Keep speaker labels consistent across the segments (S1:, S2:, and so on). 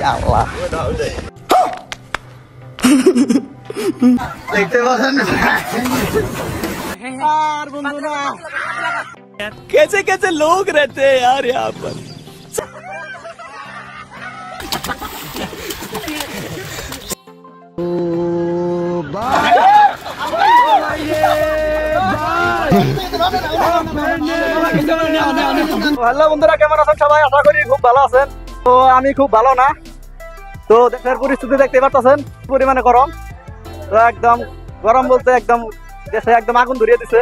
S1: আল্লাহ দেখতে পাচ্ছেন यार बंधुरा कैसे कैसे लोग रहते हैं यार यहाँ पर হ্যালো বন্ধুরা কেমন আছেন সবাই আশা করি খুব ভালো আছেন তো আমি খুব ভালো না তো দেশের পরিস্থিতি দেখতে পাচ্ছেন পরিমাণে গরম তো একদম গরম বলতে একদম দেশে একদম আগুন ধরিয়ে দিছে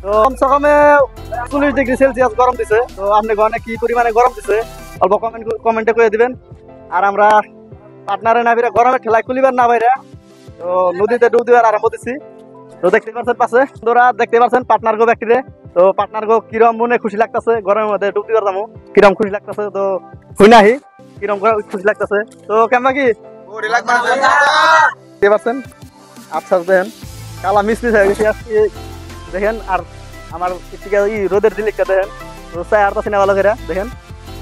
S1: তো কমসে কমে 40 ডিগ্রি সেলসিয়াস গরম দিছে তো আপনি গনে কি পরিমাণে গরম দিছে অল্প কমেন্টে করে দিবেন আর আমরা পার্টনারে না বেরা গরমে ঠেলায় কুলিবার না বাইরে তো নদীতে ডুব দিবার আরম্ভ দিছি তো দেখতে পাচ্ছেন পাশে বন্ধুরা দেখতে পাচ্ছেন পার্টনার গো ব্যক্তিরে তো পার্টনার গো কিরম মনে খুশি লাগতেছে গরমের মধ্যে ডুব দিবার যাবো কিরম খুশি লাগতেছে তো হই নাহি কিরম খুশি লাগতেছে তো কেমন কি দেখতে পাচ্ছেন আচ্ছা দেখেন কালা মিষ্টি হয়ে গেছে দেখেন আর আমার রোদের দিলিকটা দেখেন চাই আর পাচ্ছি না ভালো করে দেখেন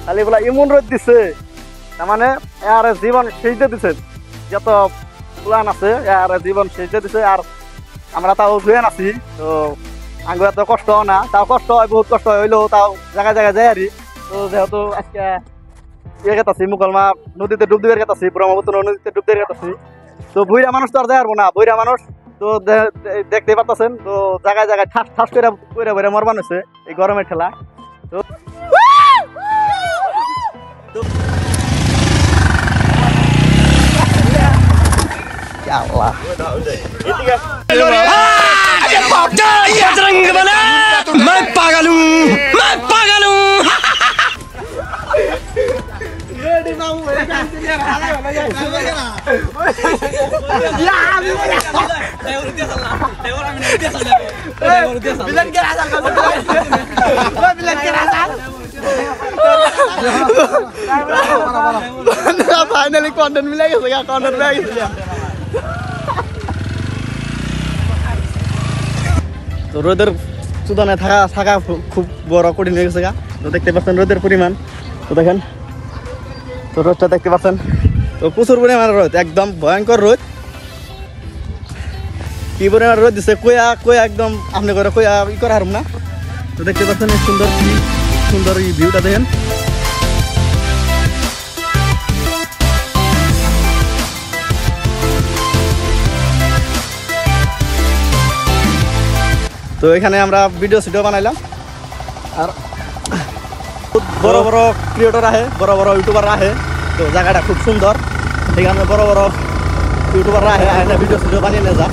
S1: খালি বলা এমন রোদ দিচ্ছে তার মানে আর জীবন শেষ দিয়ে দিচ্ছে যত প্লান আছে আর জীবন শেষ দিয়ে দিচ্ছে আর আমরা তাও ধুয়ে আছি তো আগে এত কষ্ট না তাও কষ্ট হয় বহুত কষ্ট হইলেও তাও জায়গায় জায়গায় যায় আর তো যেহেতু আজকে ইয়ে গেতাছি মুকলমা নদীতে ডুব দিয়ে গেতাছি ব্রহ্মপুত্র নদীতে ডুব দিয়ে গেতাছি তো বইরা মানুষ তো আর যায় না বইরা মানুষ তো দেখতে পাচ্ছেন তো জায়গায় জায়গায় ঠাস ঠাস করে বইরা মরবান হয়েছে এই গরমের ঠেলা তো फाइनली कंटेंट मिल गया कंटेंट में तो रोदर चुदाने থাকা খুব বড় কঠিন হয়ে গেছে তো দেখতে পাচ্ছেন রোদের পরিমাণ তো দেখেন তো রোদটা দেখতে পাচ্ছেন তো প্রচুর পরিমাণ রোদ একদম ভয়ঙ্কর রোদ কি পরিমাণ রোদ দিচ্ছে কয়া একদম আপনি করে কয়া ই করা হারুম না তো দেখতে পাচ্ছেন সুন্দর এই ভিউটা দেখেন তো এখানে আমরা ভিডিও বানাইলাম আর বড় বড় ক্রিয়েটর আহে বড় বড় ইউটিউবার আহে তো জায়গাটা খুব সুন্দর এখানে বড় বড় ইউটিউবার আহে ভিডিও বানিয়ে নিয়ে যা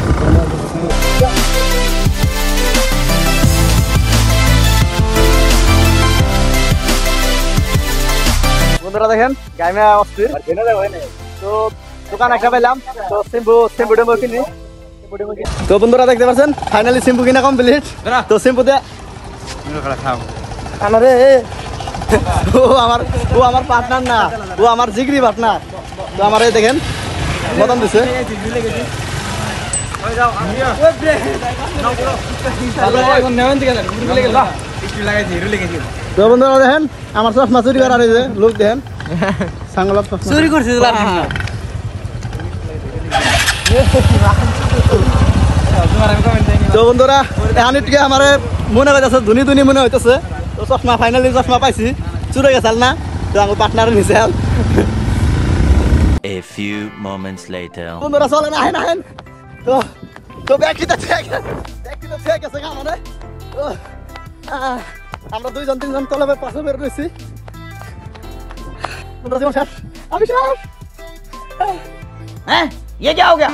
S1: বন্ধুরা দেখেন গাইমে অস্থির তো দোকান একটা পেলাম তো শ্যাম্পু ডেম্পু কিনি তো বন্ধুরা দেখতে পাচ্ছেন ফাইনালি শ্যাম্পু কিনা কমপ্লিট তো শ্যাম্পু দিয়ে আরে ও আমার পার্টনার না ও আমার জিগরি পার্টনার তো আমার এই দেখেন মতন দিছে তো বন্ধুরা দেখেন আমার চশমা চুরি করার লোক দেখেন সাংলাপ চুরি করছে তো বন্ধুরা এখানে আমার মনে হইতেছে ধুনি মনে হইতেছে তো চশমা ফাইনালি চশমা পাইছি চুরে গেছাল না তো আমার পার্টনার নিছে
S2: A few moments later.
S1: বন্ধুরা চলেন আহেন তো ব্যাগটা ঠিক আছে আমাদের আমরা দুইজন তিনজন তলে পাশে বের রয়েছি আমি
S3: हैं ये क्या हो गया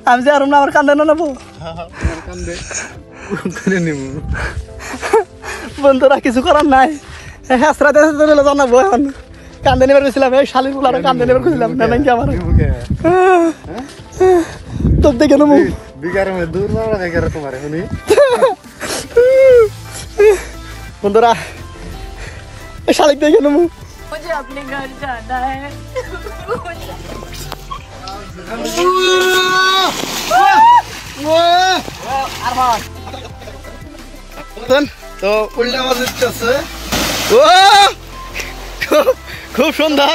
S1: আমি যে আরম না আমার কান্দে না নেবো বন্ধুরা কিছু করার নাই হেসরাতে জানাবো এখন কান্দে নেবার গেছিলাম এই শালির গুলো কান্দে নেবার গেছিলাম না নাকি আমার তোর দেখে নেবো
S4: बिगार में दूर ना बिगार तुम्हारे हुनी
S1: बंदरा शालिक देखे ना
S5: मुझे अपने घर जाना है
S1: তো উল্টা মাছ দিতেছে ও খুব সুন্দর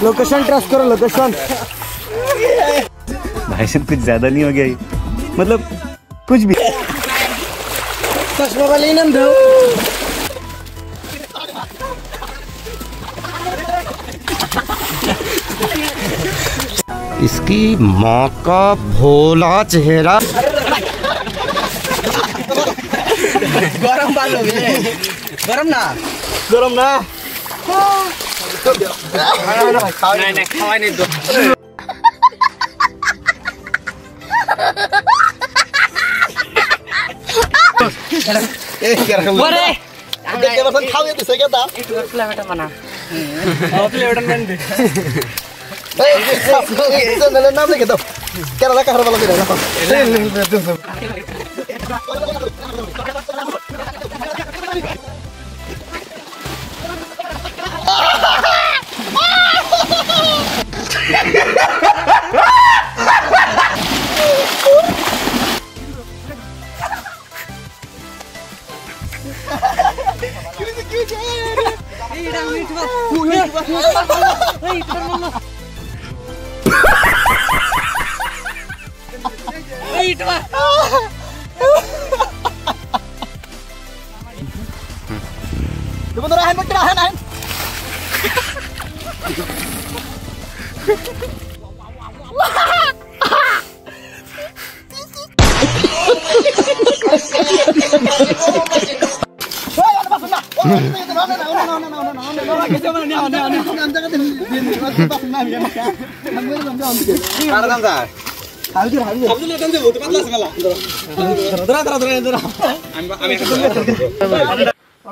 S1: लोकेशन ट्रस्ट करो लोकेशन
S3: भाई साहब कुछ ज्यादा नहीं हो गया ये? मतलब कुछ भी
S4: इसकी माँ का भोला चेहरा
S1: गरम बालो गरम ना गरम ना नहीं खावा नहीं दो देखते बसन खावे तो सही था एक प्लेट बना प्लेट बना दे ए नाम लेके दो क्या लगा हर वाला भी रहेगा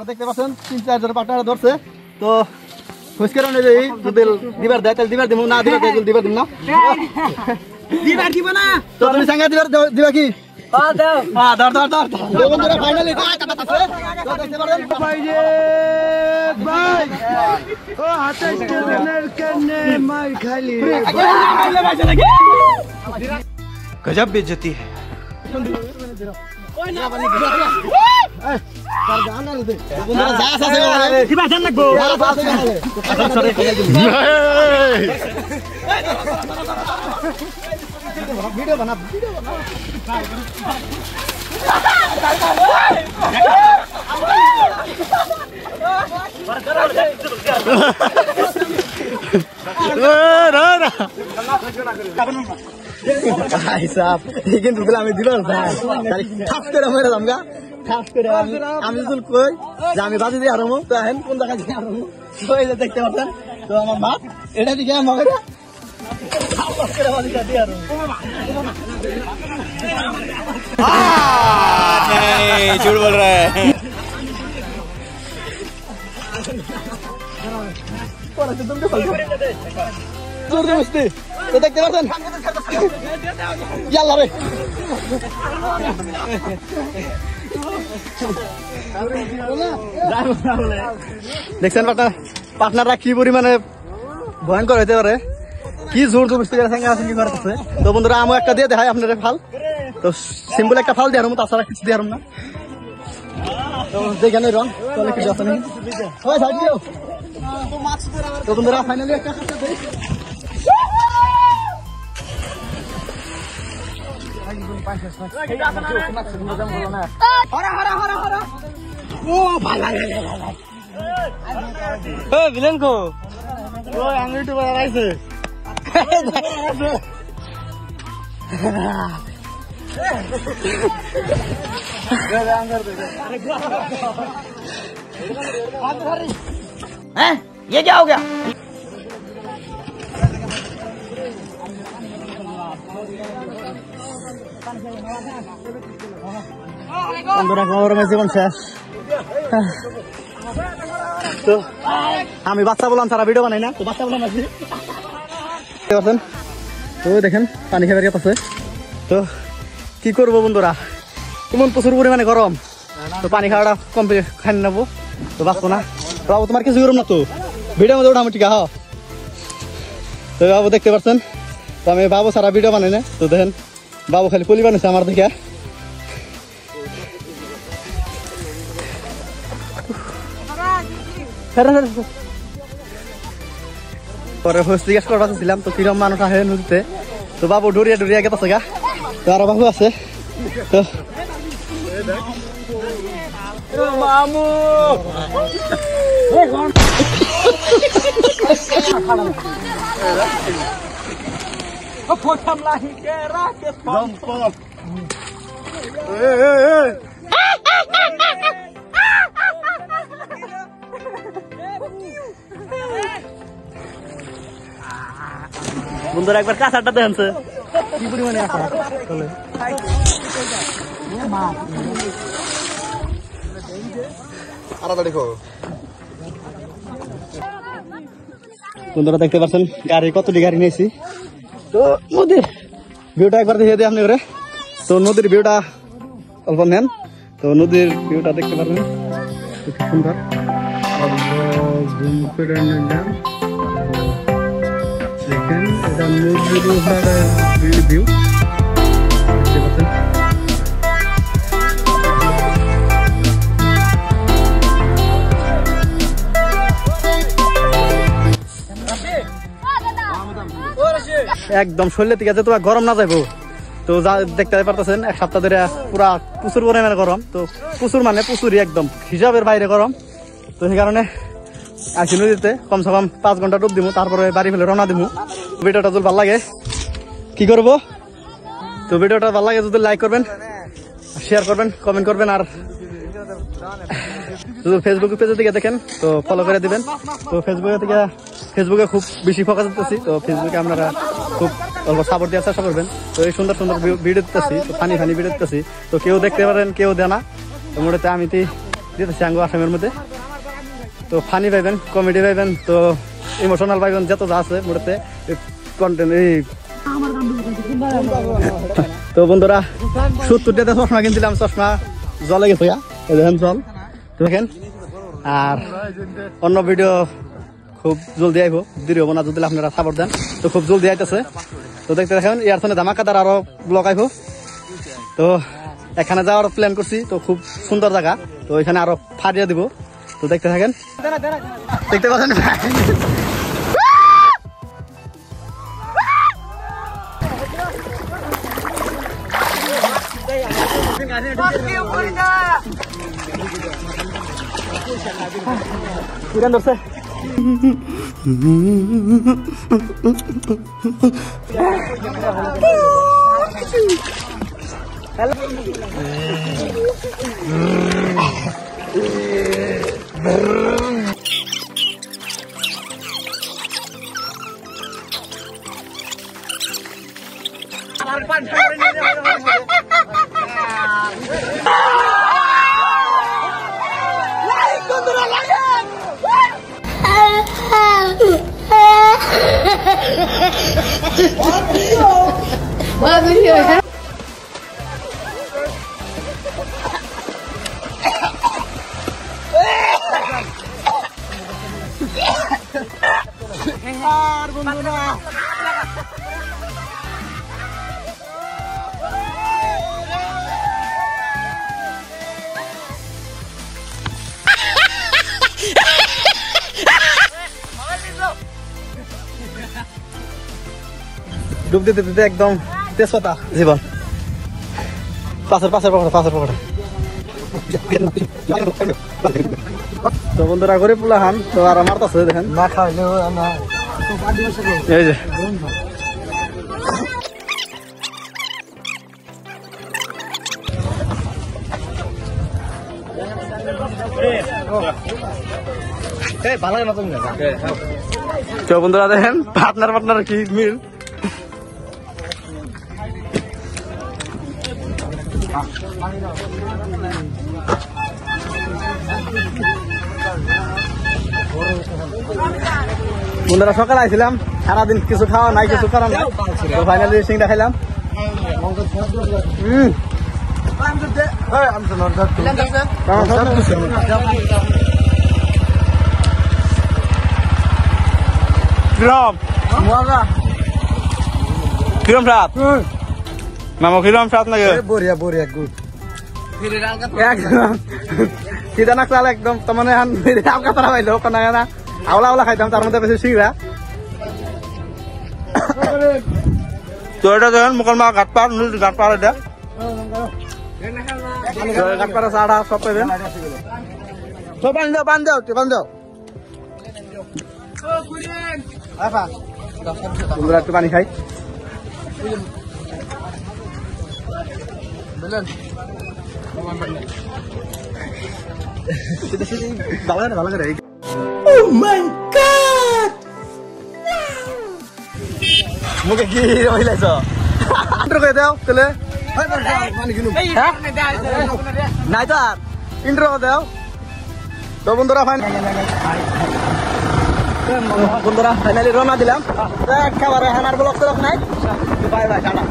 S1: দেখতে পাচ্ছেন 3-4 জন পার্টনার ধরছে তো খুশকের অনুযায়ী যদি দিবার দেয় তাহলে দিবার দিব না দিবার দেয় দিবার দিব না দিবার দিব না তো তুমি সঙ্গে দিবার দিবা কি হ্যাঁ দাও হ্যাঁ ধর ধর ধর বন্ধুরা ফাইনালি কাটাতেছে তো দেখতে পারেন ভাই রে ভাই ও হাতে স্টেশনের কানে মাই খালি
S3: गजब बेइज्जती है
S1: ওই না পানি এই তার গান না দে বন্ধুরা যা আছে বলে দিবা জান লাগবো ভিডিও বানা ভাই সাহেব কিন্তু বলে আমি দিলাম ভাই ঠাপ করে মেরে দামগা ঠাপ করে আমি যদি কই যে আমি বাজি দিয়ে আরমু তো এখন কোন জায়গা দিয়ে আরমু ওই যে দেখতে পাচ্ছেন তো আমার বাপ এটা দিকে মগরে ঠাপ করে বাজি দিয়ে আরমু
S3: नहीं झूठ बोल रहा है
S1: জোর মস্তি তো দেখতে পাচ্ছেন ইয়াল্লা রে দেখছেন পার্টনাররা কি পরিমাণে ভয়ঙ্কর হইতে পারে কি জোর জবরদস্তি করে সঙ্গে আসেন কি করতেছে তো বন্ধুরা আমি একটা দিয়ে দেখাই আপনারা ফাল তো সিম্পল একটা ফাল দিয়ে হারমু তাছাড়া কিছু দিয়ে হারমু না তো যেখানে রং তাহলে কিছু আছে নাকি হয় সাইড দিও তো বন্ধুরা ফাইনালি একটা দেই
S3: विलन को
S1: আঙুলটা বাড়াইছে
S5: हैं ये क्या हो गया
S1: বন্ধুরা খবর জীবন শেষ তো আমি বাচ্চা বললাম সারা ভিডিও বানাই না, তো বাচ্চা বললাম আছি তো দেখেন পানি খাবার আছে। তো কি করবো বন্ধুরা, কেমন প্রচুর পরিমাণে গরম, তো পানি খাওয়াটা কমপ্লিট খাই নেবো, তো বাঁচবো না। বাবু তোমার কিছু গরম না তো ভিডিও মধ্যে ওঠা ঠিক হ্যাঁ। তো বাবু দেখতে পাচ্ছেন, তো আমি বাবু সারা ভিডিও বানাই না, তো দেখেন বাবু খালি পলি বানিয়েছে আমার দেখে। পরে হোস জিজ্ঞেস করবার ছিলাম তো কিরম মানুষ আসে নদীতে, তো বাবু ডরিয়া ডরিয়া গেছে গা, তো আরো বাবু আছে। তো বন্ধুরা একবার কাঁচাটা দেখছে কি পরিমাণে আসা বন্ধুরা দেখতে পাচ্ছেন গাড়ি কতটি গাড়ি নিয়েছি। তো নদীর ভিউটা একবার দেখে দিই আপনি করে, তো নদীর ভিউটা অল্প নেন, তো নদীর ভিউটা দেখতে পারবেন খুব সুন্দর। জুম করে নিলাম, দেখেন এটা নদীর ভিউ দেখতে পাচ্ছেন। একদম শরীরের থেকে তোমার গরম না যাইবো, তো যা দেখতে পারতেছেন এক সপ্তাহ ধরে পুরা প্রচুর পরিমাণে গরম, তো প্রচুর মানে প্রচুরই একদম হিসাবের বাইরে গরম। তো সেই কারণে আসি নদীতে কমসে কম 5 ঘন্টা ডুব দিব, তারপরে বাড়ি ফেলে রওনা দিব। ভিডিওটা যদি ভালো লাগে কি করবো, তো ভিডিওটা ভালো লাগে যদি লাইক করবেন, শেয়ার করবেন, কমেন্ট করবেন, আর যদি ফেসবুক পেজে থেকে দেখেন তো ফলো করে দিবেন। তো ফেসবুকে খুব বেশি ফোকাস দিতেছি, তো ফেসবুকে আপনারা খুব অল্প সাপোর্ট দেওয়ার চেষ্টা করবেন। তো এই সুন্দর সুন্দর ভিডিও দিতেছি, তো ফানি ভিডিও দিতেছি, তো কেউ দেখতে পারেন কেউ দেয় না, তো মোটাতে আমি দিতেছি আঙ্গু আসামের মধ্যে। তো ফানি পাইবেন, কমেডি পাইবেন, তো ইমোশনাল পাইবেন, যত যা আছে মোটাতে কন্টেন্ট এই। তো বন্ধুরা 70 টাকা চশমা কিনছিলাম, চশমা জলে গেছে দেখেন জল, তো দেখেন। আর অন্য ভিডিও খুব জলদি আইব, দেরি হবো না যদি আপনারা সাপোর্ট দেন, তো খুব জলদি আইতেছে। তো দেখতে দেখেন এর সঙ্গে ধামাকাদার আরো ব্লগ আইব। তো এখানে যাওয়ার প্ল্যান করছি, তো খুব সুন্দর জায়গা, তো এখানে আরো ফাটিয়ে দিব, তো দেখতে থাকেন। দেখতে পাচ্ছেন ধরছে ডুব দিতে দিতে একদম তেজপাতা জীবন। পাশের পকেটে তো বন্ধুরা করে পোলা হান, তো আর আমার কাছে দেখেন না খাইলেও এই যে তো বন্ধুরা দেখেন পার্টনার কি মিল। বন্ধুরা সকালে আইছিলাম, সারাদিন কিছু খাওয়া নাই, কিছু করা নাই, তো ফাইনালি সিংড়া খাইলাম। কিরম সাত মামা, কিরম সাত লাগে?
S3: বড়িয়া বড়িয়া গুড
S1: একদম সিধা না চাল একদম। তার মানে আলকা তারা পাইলো না আওলা আওলা খাইতাম, তার মধ্যে বেশি সিংড়া। তো এটা দেখেন মুকলমা ঘাটপাড়, ঘাটপাড় এটা ঘাটপাড়া চাড়া সব পাইবেন। সব বান দাও, বান দাও, বান দাও। একটু পানি খাই। ভালো করে মুখে কি রইলাইছ ইন্ট্রো করে দাও তাহলে। নাই তো আর ইন্ট্রো দাও তো বন্ধুরা। বন্ধুরা ফাইনালি রওনা দিলাম। খাবার হানার ব্লগ নাই, বাই বাই টাটা।